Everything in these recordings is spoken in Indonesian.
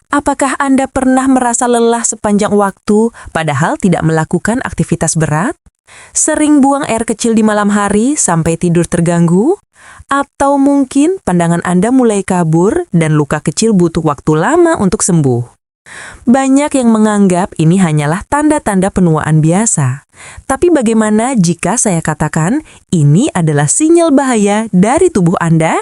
Apakah Anda pernah merasa lelah sepanjang waktu padahal tidak melakukan aktivitas berat? Sering buang air kecil di malam hari sampai tidur terganggu? Atau mungkin pandangan Anda mulai kabur dan luka kecil butuh waktu lama untuk sembuh? Banyak yang menganggap ini hanyalah tanda-tanda penuaan biasa. Tapi bagaimana jika saya katakan ini adalah sinyal bahaya dari tubuh Anda?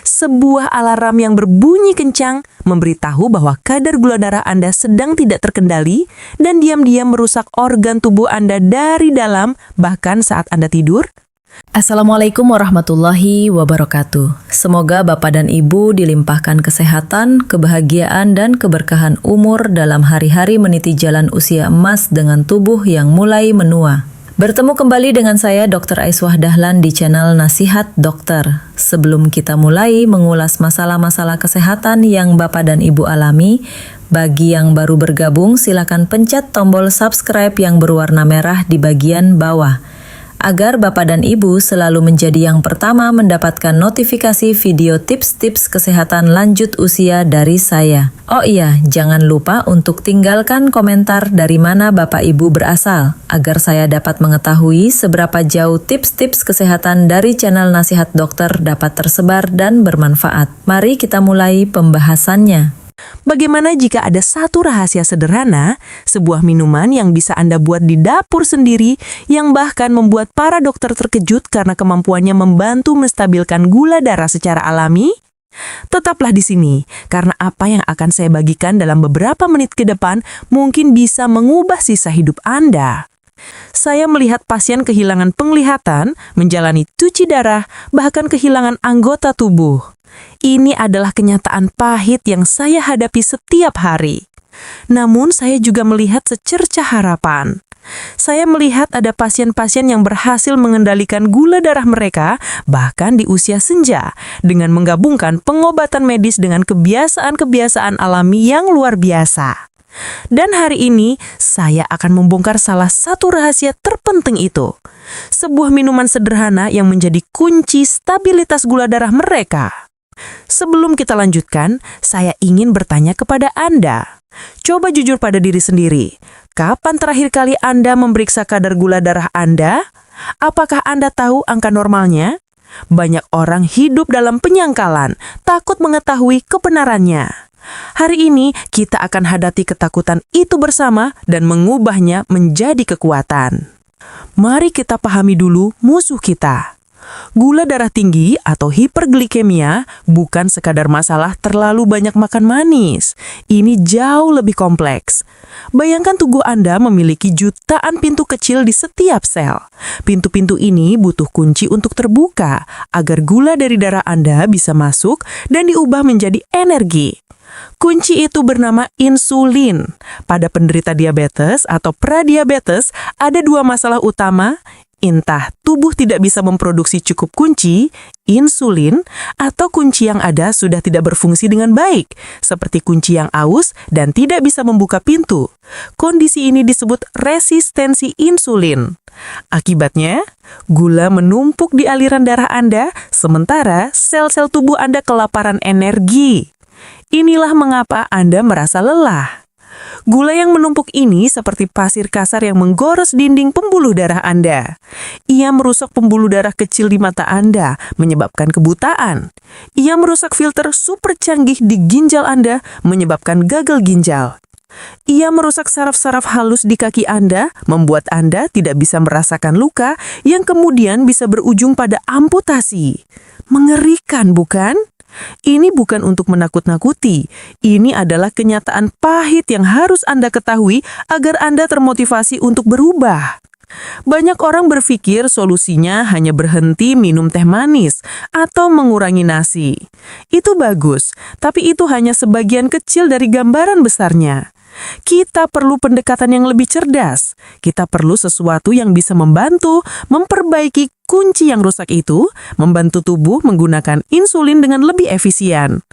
Sebuah alarm yang berbunyi kencang memberitahu bahwa kadar gula darah Anda sedang tidak terkendali dan diam-diam merusak organ tubuh Anda dari dalam bahkan saat Anda tidur. Assalamualaikum warahmatullahi wabarakatuh. Semoga Bapak dan Ibu dilimpahkan kesehatan, kebahagiaan, dan keberkahan umur dalam hari-hari meniti jalan usia emas dengan tubuh yang mulai menua. Bertemu kembali dengan saya Dr. Aiswah Dahlan di channel Nasihat Dokter. Sebelum kita mulai mengulas masalah-masalah kesehatan yang Bapak dan Ibu alami, bagi yang baru bergabung silakan pencet tombol subscribe yang berwarna merah di bagian bawah, agar Bapak dan Ibu selalu menjadi yang pertama mendapatkan notifikasi video tips-tips kesehatan lanjut usia dari saya. Oh iya, jangan lupa untuk tinggalkan komentar dari mana Bapak Ibu berasal, agar saya dapat mengetahui seberapa jauh tips-tips kesehatan dari channel Nasihat Dokter dapat tersebar dan bermanfaat. Mari kita mulai pembahasannya. Bagaimana jika ada satu rahasia sederhana, sebuah minuman yang bisa Anda buat di dapur sendiri, yang bahkan membuat para dokter terkejut karena kemampuannya membantu menstabilkan gula darah secara alami? Tetaplah di sini, karena apa yang akan saya bagikan dalam beberapa menit ke depan mungkin bisa mengubah sisa hidup Anda. Saya melihat pasien kehilangan penglihatan, menjalani cuci darah, bahkan kehilangan anggota tubuh. Ini adalah kenyataan pahit yang saya hadapi setiap hari. Namun saya juga melihat secercah harapan. Saya melihat ada pasien-pasien yang berhasil mengendalikan gula darah mereka bahkan di usia senja dengan menggabungkan pengobatan medis dengan kebiasaan-kebiasaan alami yang luar biasa. Dan hari ini saya akan membongkar salah satu rahasia terpenting itu. Sebuah minuman sederhana yang menjadi kunci stabilitas gula darah mereka. Sebelum kita lanjutkan, saya ingin bertanya kepada Anda. Coba jujur pada diri sendiri. Kapan terakhir kali Anda memeriksa kadar gula darah Anda? Apakah Anda tahu angka normalnya? Banyak orang hidup dalam penyangkalan, takut mengetahui kebenarannya. Hari ini kita akan hadapi ketakutan itu bersama dan mengubahnya menjadi kekuatan. Mari kita pahami dulu musuh kita. Gula darah tinggi atau hiperglikemia bukan sekadar masalah terlalu banyak makan manis. Ini jauh lebih kompleks. Bayangkan tubuh Anda memiliki jutaan pintu kecil di setiap sel. Pintu-pintu ini butuh kunci untuk terbuka agar gula dari darah Anda bisa masuk dan diubah menjadi energi. Kunci itu bernama insulin. Pada penderita diabetes atau pradiabetes ada dua masalah utama. Entah tubuh tidak bisa memproduksi cukup kunci, insulin, atau kunci yang ada sudah tidak berfungsi dengan baik, seperti kunci yang aus dan tidak bisa membuka pintu. Kondisi ini disebut resistensi insulin. Akibatnya, gula menumpuk di aliran darah Anda, sementara sel-sel tubuh Anda kelaparan energi. Inilah mengapa Anda merasa lelah. Gula yang menumpuk ini seperti pasir kasar yang menggores dinding pembuluh darah Anda. Ia merusak pembuluh darah kecil di mata Anda, menyebabkan kebutaan. Ia merusak filter super canggih di ginjal Anda, menyebabkan gagal ginjal. Ia merusak saraf-saraf halus di kaki Anda, membuat Anda tidak bisa merasakan luka yang kemudian bisa berujung pada amputasi. Mengerikan, bukan? Ini bukan untuk menakut-nakuti. Ini adalah kenyataan pahit yang harus Anda ketahui agar Anda termotivasi untuk berubah. Banyak orang berpikir solusinya hanya berhenti minum teh manis atau mengurangi nasi. Itu bagus, tapi itu hanya sebagian kecil dari gambaran besarnya. Kita perlu pendekatan yang lebih cerdas. Kita perlu sesuatu yang bisa membantu memperbaiki kunci yang rusak itu, membantu tubuh menggunakan insulin dengan lebih efisien.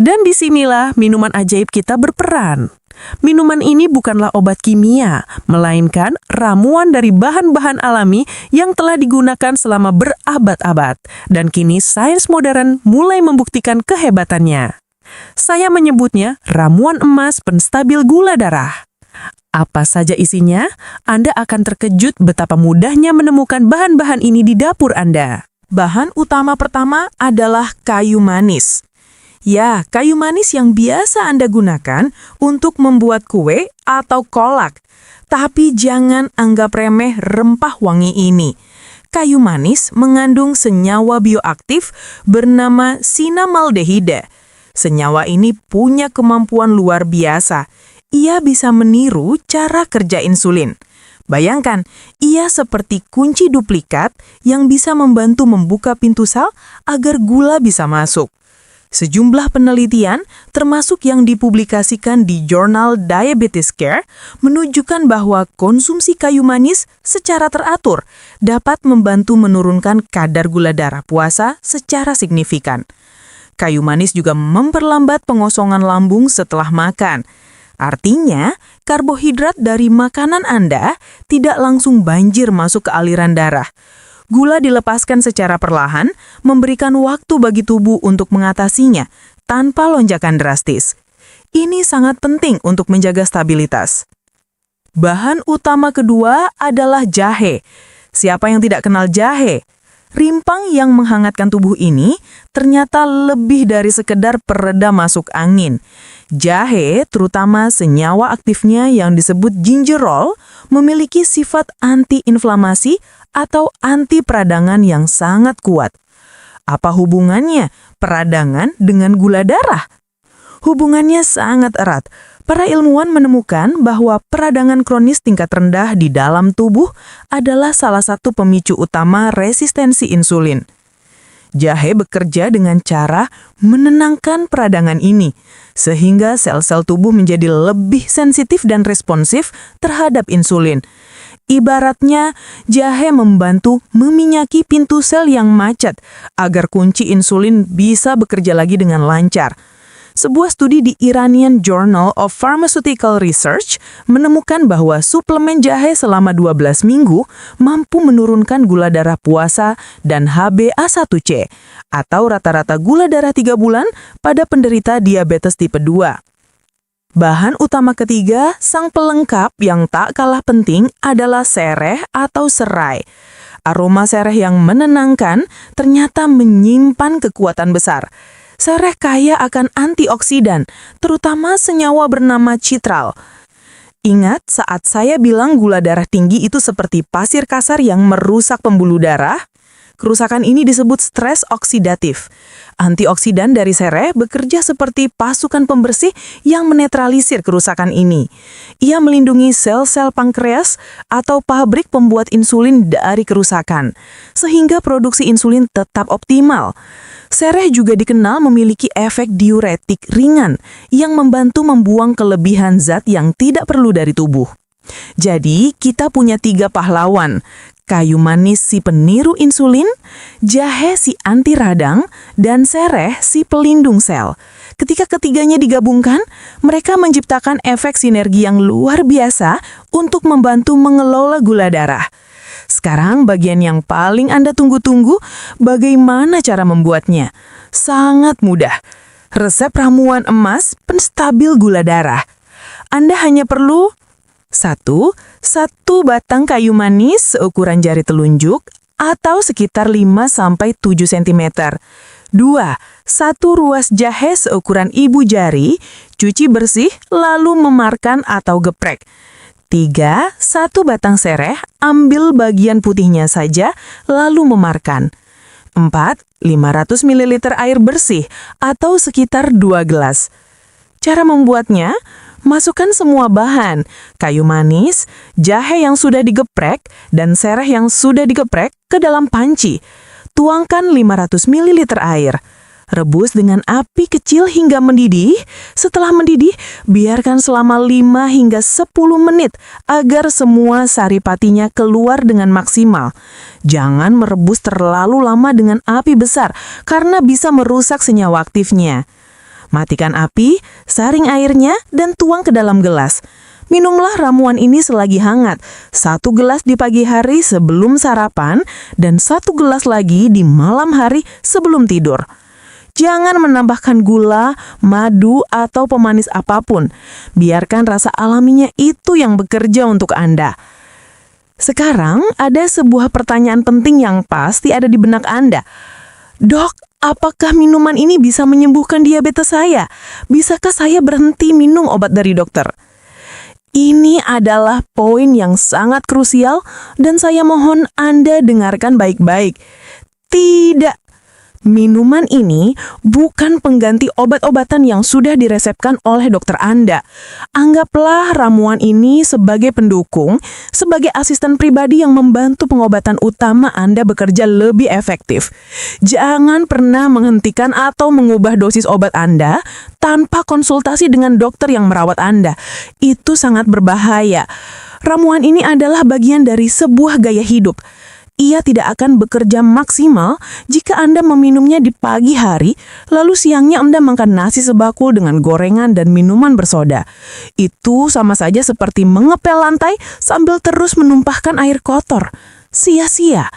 Dan disinilah minuman ajaib kita berperan. Minuman ini bukanlah obat kimia, melainkan ramuan dari bahan-bahan alami yang telah digunakan selama berabad-abad. Dan kini sains modern mulai membuktikan kehebatannya. Saya menyebutnya ramuan emas penstabil gula darah. Apa saja isinya? Anda akan terkejut betapa mudahnya menemukan bahan-bahan ini di dapur Anda. Bahan utama pertama adalah kayu manis. Ya, kayu manis yang biasa Anda gunakan untuk membuat kue atau kolak. Tapi jangan anggap remeh rempah wangi ini. Kayu manis mengandung senyawa bioaktif bernama sinamaldehida. Senyawa ini punya kemampuan luar biasa. Ia bisa meniru cara kerja insulin. Bayangkan, ia seperti kunci duplikat yang bisa membantu membuka pintu sel agar gula bisa masuk. Sejumlah penelitian, termasuk yang dipublikasikan di jurnal Diabetes Care, menunjukkan bahwa konsumsi kayu manis secara teratur dapat membantu menurunkan kadar gula darah puasa secara signifikan. Kayu manis juga memperlambat pengosongan lambung setelah makan. Artinya, karbohidrat dari makanan Anda tidak langsung banjir masuk ke aliran darah. Gula dilepaskan secara perlahan, memberikan waktu bagi tubuh untuk mengatasinya tanpa lonjakan drastis. Ini sangat penting untuk menjaga stabilitas. Bahan utama kedua adalah jahe. Siapa yang tidak kenal jahe? Rimpang yang menghangatkan tubuh ini ternyata lebih dari sekedar pereda masuk angin. Jahe, terutama senyawa aktifnya yang disebut gingerol, memiliki sifat anti-inflamasi atau anti peradangan yang sangat kuat. Apa hubungannya peradangan dengan gula darah? Hubungannya sangat erat. Para ilmuwan menemukan bahwa peradangan kronis tingkat rendah di dalam tubuh adalah salah satu pemicu utama resistensi insulin. Jahe bekerja dengan cara menenangkan peradangan ini, sehingga sel-sel tubuh menjadi lebih sensitif dan responsif terhadap insulin. Ibaratnya, jahe membantu meminyaki pintu sel yang macet agar kunci insulin bisa bekerja lagi dengan lancar. Sebuah studi di Iranian Journal of Pharmaceutical Research menemukan bahwa suplemen jahe selama 12 minggu mampu menurunkan gula darah puasa dan HbA1c atau rata-rata gula darah 3 bulan pada penderita diabetes tipe 2. Bahan utama ketiga, sang pelengkap yang tak kalah penting adalah sereh atau serai. Aroma sereh yang menenangkan ternyata menyimpan kekuatan besar. Sereh kaya akan antioksidan, terutama senyawa bernama citral. Ingat saat saya bilang gula darah tinggi itu seperti pasir kasar yang merusak pembuluh darah? Kerusakan ini disebut stres oksidatif. Antioksidan dari sereh bekerja seperti pasukan pembersih yang menetralisir kerusakan ini. Ia melindungi sel-sel pankreas atau pabrik pembuat insulin dari kerusakan, sehingga produksi insulin tetap optimal. Sereh juga dikenal memiliki efek diuretik ringan yang membantu membuang kelebihan zat yang tidak perlu dari tubuh. Jadi, kita punya 3 pahlawan. Kayu manis si peniru insulin, jahe si anti radang, dan sereh si pelindung sel. Ketika ketiganya digabungkan, mereka menciptakan efek sinergi yang luar biasa untuk membantu mengelola gula darah. Sekarang bagian yang paling Anda tunggu-tunggu, bagaimana cara membuatnya? Sangat mudah. Resep ramuan emas penstabil gula darah. Anda hanya perlu 1 batang kayu manis seukuran jari telunjuk atau sekitar 5-7 cm. 2. 1 ruas jahe seukuran ibu jari, cuci bersih lalu memarkan atau geprek. 3. 1 batang sereh, ambil bagian putihnya saja lalu memarkan. 4. 500 ml air bersih atau sekitar 2 gelas. Cara membuatnya, masukkan semua bahan, kayu manis, jahe yang sudah digeprek, dan sereh yang sudah digeprek ke dalam panci. Tuangkan 500 ml air. Rebus dengan api kecil hingga mendidih. Setelah mendidih, biarkan selama 5 hingga 10 menit agar semua saripatinya keluar dengan maksimal. Jangan merebus terlalu lama dengan api besar karena bisa merusak senyawa aktifnya. Matikan api, saring airnya, dan tuang ke dalam gelas. Minumlah ramuan ini selagi hangat, 1 gelas di pagi hari sebelum sarapan, dan 1 gelas lagi di malam hari sebelum tidur. Jangan menambahkan gula, madu, atau pemanis apapun. Biarkan rasa alaminya itu yang bekerja untuk Anda. Sekarang ada sebuah pertanyaan penting yang pasti ada di benak Anda. Dok, apakah minuman ini bisa menyembuhkan diabetes saya? Bisakah saya berhenti minum obat dari dokter? Ini adalah poin yang sangat krusial dan saya mohon Anda dengarkan baik-baik. Tidak. Minuman ini bukan pengganti obat-obatan yang sudah diresepkan oleh dokter Anda. Anggaplah ramuan ini sebagai pendukung, sebagai asisten pribadi yang membantu pengobatan utama Anda bekerja lebih efektif. Jangan pernah menghentikan atau mengubah dosis obat Anda tanpa konsultasi dengan dokter yang merawat Anda. Itu sangat berbahaya. Ramuan ini adalah bagian dari sebuah gaya hidup. Ia tidak akan bekerja maksimal jika Anda meminumnya di pagi hari, lalu siangnya Anda makan nasi sebakul dengan gorengan dan minuman bersoda. Itu sama saja seperti mengepel lantai sambil terus menumpahkan air kotor. Sia-sia.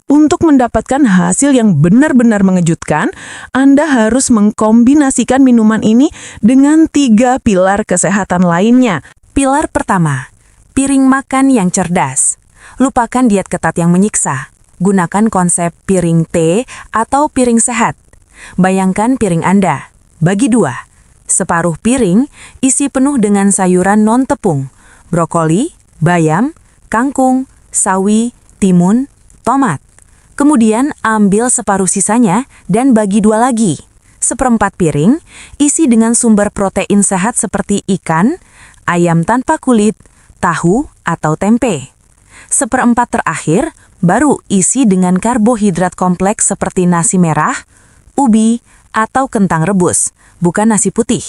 Untuk mendapatkan hasil yang benar-benar mengejutkan, Anda harus mengkombinasikan minuman ini dengan 3 pilar kesehatan lainnya. Pilar pertama, piring makan yang cerdas. Lupakan diet ketat yang menyiksa. Gunakan konsep piring T atau piring sehat. Bayangkan piring Anda. Bagi 2. Separuh piring isi penuh dengan sayuran non-tepung, brokoli, bayam, kangkung, sawi, timun, tomat. Kemudian ambil separuh sisanya dan bagi 2 lagi. Seperempat piring isi dengan sumber protein sehat seperti ikan, ayam tanpa kulit, tahu, atau tempe. Seperempat terakhir baru isi dengan karbohidrat kompleks seperti nasi merah, ubi, atau kentang rebus, bukan nasi putih.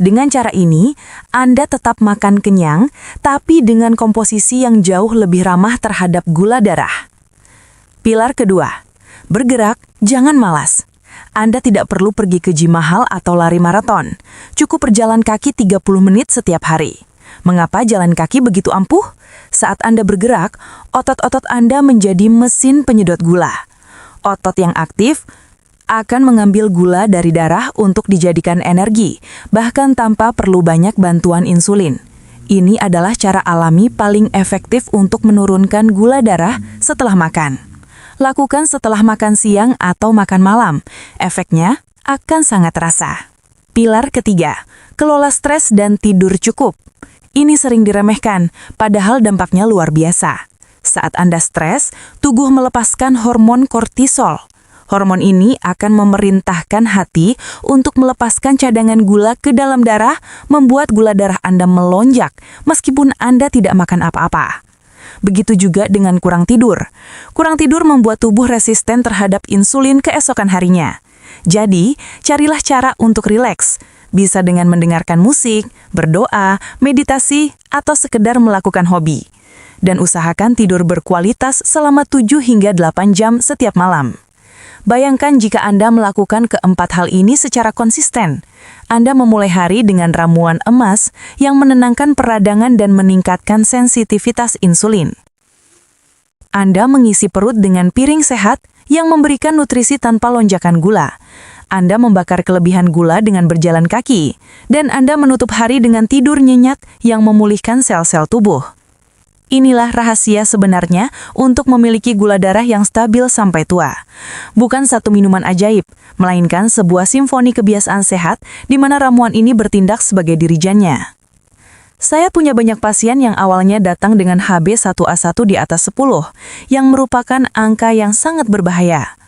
Dengan cara ini, Anda tetap makan kenyang, tapi dengan komposisi yang jauh lebih ramah terhadap gula darah. Pilar kedua, bergerak, jangan malas. Anda tidak perlu pergi ke gym mahal atau lari maraton. Cukup berjalan kaki 30 menit setiap hari. Mengapa jalan kaki begitu ampuh? Saat Anda bergerak, otot-otot Anda menjadi mesin penyedot gula. Otot yang aktif akan mengambil gula dari darah untuk dijadikan energi, bahkan tanpa perlu banyak bantuan insulin. Ini adalah cara alami paling efektif untuk menurunkan gula darah setelah makan. Lakukan setelah makan siang atau makan malam. Efeknya akan sangat terasa. Pilar ketiga, kelola stres dan tidur cukup. Ini sering diremehkan, padahal dampaknya luar biasa. Saat Anda stres, tubuh melepaskan hormon kortisol. Hormon ini akan memerintahkan hati untuk melepaskan cadangan gula ke dalam darah, membuat gula darah Anda melonjak, meskipun Anda tidak makan apa-apa. Begitu juga dengan kurang tidur. Kurang tidur membuat tubuh resisten terhadap insulin keesokan harinya. Jadi, carilah cara untuk rileks. Bisa dengan mendengarkan musik, berdoa, meditasi, atau sekedar melakukan hobi. Dan usahakan tidur berkualitas selama 7 hingga 8 jam setiap malam. Bayangkan jika Anda melakukan keempat hal ini secara konsisten. Anda memulai hari dengan ramuan emas yang menenangkan peradangan dan meningkatkan sensitivitas insulin. Anda mengisi perut dengan piring sehat yang memberikan nutrisi tanpa lonjakan gula. Anda membakar kelebihan gula dengan berjalan kaki, dan Anda menutup hari dengan tidur nyenyak yang memulihkan sel-sel tubuh. Inilah rahasia sebenarnya untuk memiliki gula darah yang stabil sampai tua. Bukan satu minuman ajaib, melainkan sebuah simfoni kebiasaan sehat di mana ramuan ini bertindak sebagai dirijannya. Saya punya banyak pasien yang awalnya datang dengan HB1A1 di atas 10, yang merupakan angka yang sangat berbahaya.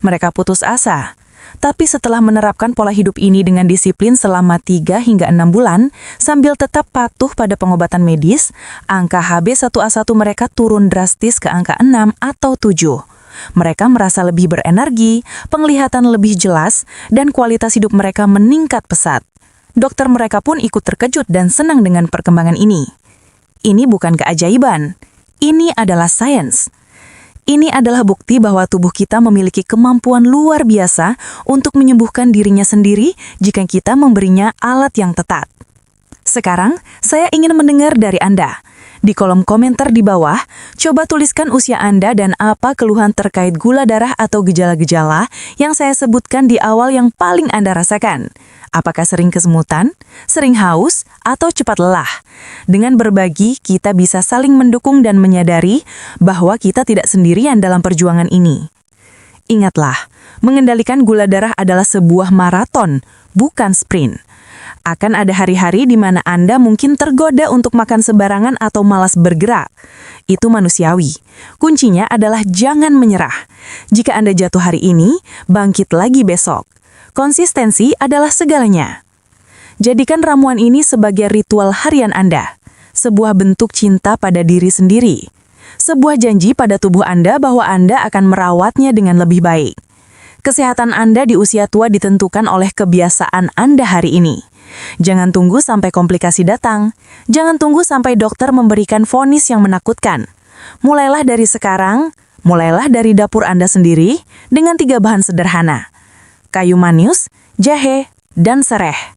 Mereka putus asa. Tapi setelah menerapkan pola hidup ini dengan disiplin selama 3 hingga 6 bulan, sambil tetap patuh pada pengobatan medis, angka HB1A1 mereka turun drastis ke angka 6 atau 7. Mereka merasa lebih berenergi, penglihatan lebih jelas, dan kualitas hidup mereka meningkat pesat. Dokter mereka pun ikut terkejut dan senang dengan perkembangan ini. Ini bukan keajaiban, ini adalah sains. Ini adalah bukti bahwa tubuh kita memiliki kemampuan luar biasa untuk menyembuhkan dirinya sendiri jika kita memberinya alat yang tepat. Sekarang, saya ingin mendengar dari Anda. Di kolom komentar di bawah, coba tuliskan usia Anda dan apa keluhan terkait gula darah atau gejala-gejala yang saya sebutkan di awal yang paling Anda rasakan. Apakah sering kesemutan, sering haus, atau cepat lelah? Dengan berbagi, kita bisa saling mendukung dan menyadari bahwa kita tidak sendirian dalam perjuangan ini. Ingatlah, mengendalikan gula darah adalah sebuah maraton, bukan sprint. Akan ada hari-hari di mana Anda mungkin tergoda untuk makan sembarangan atau malas bergerak. Itu manusiawi. Kuncinya adalah jangan menyerah. Jika Anda jatuh hari ini, bangkit lagi besok. Konsistensi adalah segalanya. Jadikan ramuan ini sebagai ritual harian Anda. Sebuah bentuk cinta pada diri sendiri. Sebuah janji pada tubuh Anda bahwa Anda akan merawatnya dengan lebih baik. Kesehatan Anda di usia tua ditentukan oleh kebiasaan Anda hari ini. Jangan tunggu sampai komplikasi datang. Jangan tunggu sampai dokter memberikan vonis yang menakutkan. Mulailah dari sekarang, mulailah dari dapur Anda sendiri dengan 3 bahan sederhana. Kayu manis, jahe, dan sereh.